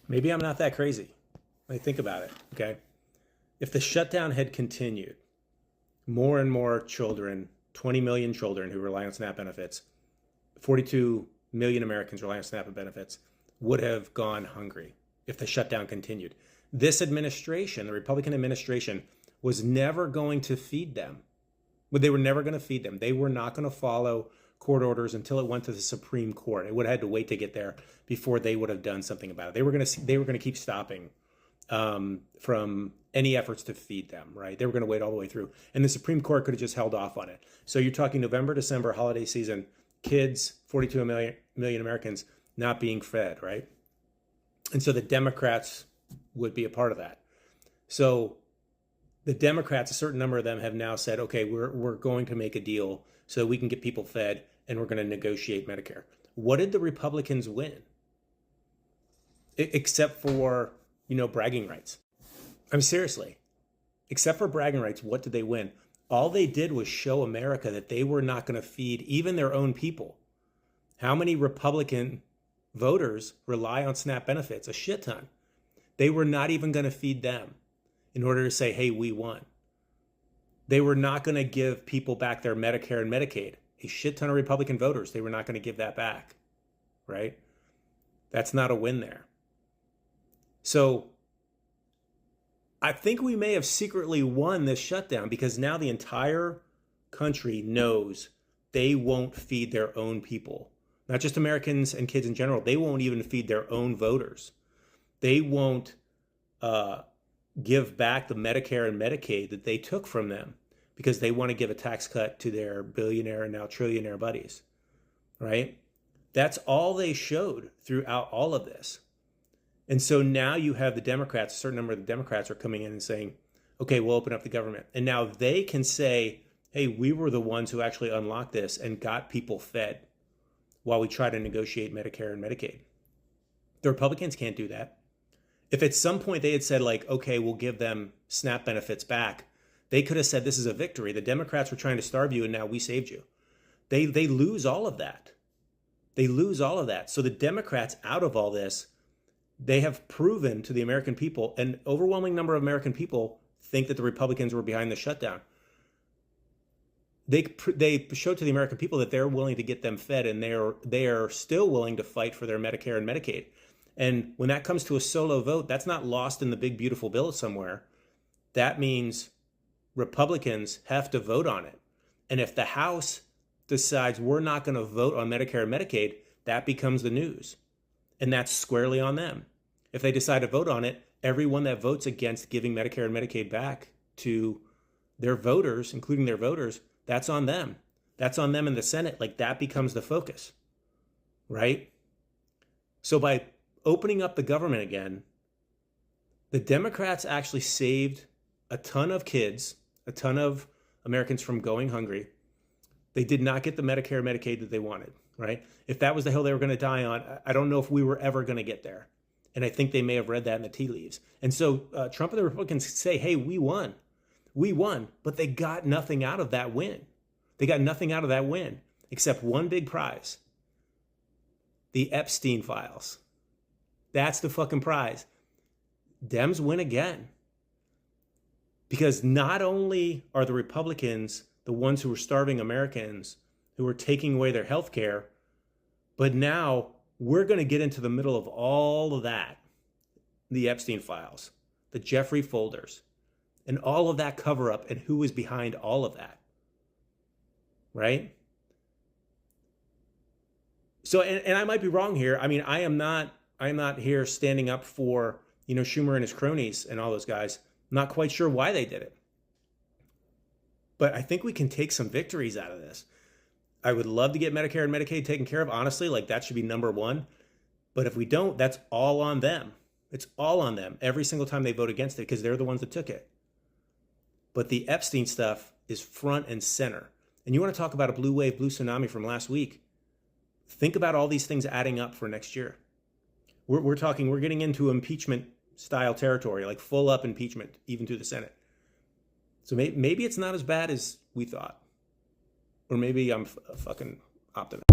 Maybe I'm not that crazy. Like, think about it, okay? If the shutdown had continued, more and more children, 20 million children who rely on SNAP benefits, 42 million Americans rely on SNAP benefits, would have gone hungry if the shutdown continued. This administration, the Republican administration, was never going to feed them. They were never going to feed them. They were not going to follow court orders until it went to the Supreme Court. It would have had to wait to get there before they would have done something about it. They were going to keep stopping from any efforts to feed them, right? They were going to wait all the way through. And the Supreme Court could have just held off on it. So you're talking November, December, holiday season, kids, 42 million Americans not being fed, right? And so the Democrats would be a part of that. So the Democrats, a certain number of them have now said, okay, we're going to make a deal so we can get people fed and we're going to negotiate Medicare. What did the Republicans win? Except for, bragging rights. I mean, seriously, except for bragging rights, what did they win? All they did was show America that they were not going to feed even their own people. How many Republican voters rely on SNAP benefits? A shit ton. They were not even going to feed them in order to say, hey, we won. They were not going to give people back their Medicare and Medicaid. A shit ton of Republican voters, they were not going to give that back, right? That's not a win there. So I think we may have secretly won this shutdown because now the entire country knows they won't feed their own people. Not just Americans and kids in general. They won't even feed their own voters. They won't give back the Medicare and Medicaid that they took from them because they want to give a tax cut to their billionaire and now trillionaire buddies, right? That's all they showed throughout all of this. And so now you have the Democrats, a certain number of the Democrats are coming in and saying, okay, we'll open up the government. And now they can say, hey, we were the ones who actually unlocked this and got people fed while we try to negotiate Medicare and Medicaid. The Republicans can't do that. If at some point they had said, like, okay, we'll give them SNAP benefits back, they could have said this is a victory. The Democrats were trying to starve you and now we saved you. They lose all of that. They lose all of that. So the Democrats, out of all this, they have proven to the American people, an overwhelming number of American people think that the Republicans were behind the shutdown. They showed to the American people that they're willing to get them fed and they are still willing to fight for their Medicare and Medicaid. And when that comes to a solo vote, that's not lost in the big, beautiful bill somewhere. That means Republicans have to vote on it. And if the House decides we're not going to vote on Medicare and Medicaid, that becomes the news. And that's squarely on them. If they decide to vote on it, everyone that votes against giving Medicare and Medicaid back to their voters, including their voters, that's on them. That's on them in the Senate. Like, that becomes the focus, right? So by opening up the government again, the Democrats actually saved a ton of kids, a ton of Americans from going hungry. They did not get the Medicare and Medicaid that they wanted, right? If that was the hill they were going to die on, I don't know if we were ever going to get there. And I think they may have read that in the tea leaves. And so Trump and the Republicans say, hey, we won. We won, but they got nothing out of that win. They got nothing out of that win except one big prize: the Epstein files. That's the fucking prize. Dems win again. Because not only are the Republicans the ones who are starving Americans, who are taking away their health care, but now we're going to get into the middle of all of that, the Epstein files, the Jeffrey folders, and all of that cover up and who is behind all of that, right? So, and I might be wrong here. I mean, I am not here standing up for, Schumer and his cronies and all those guys. I'm not quite sure why they did it. But I think we can take some victories out of this. I would love to get Medicare and Medicaid taken care of. Honestly, like, that should be number one. But if we don't, that's all on them. It's all on them every single time they vote against it because they're the ones that took it. But the Epstein stuff is front and center. And you want to talk about a blue wave, blue tsunami from last week? Think about all these things adding up for next year. We're getting into impeachment style territory, like full up impeachment, even through the Senate. So maybe it's not as bad as we thought. Or maybe I'm a fucking optimist.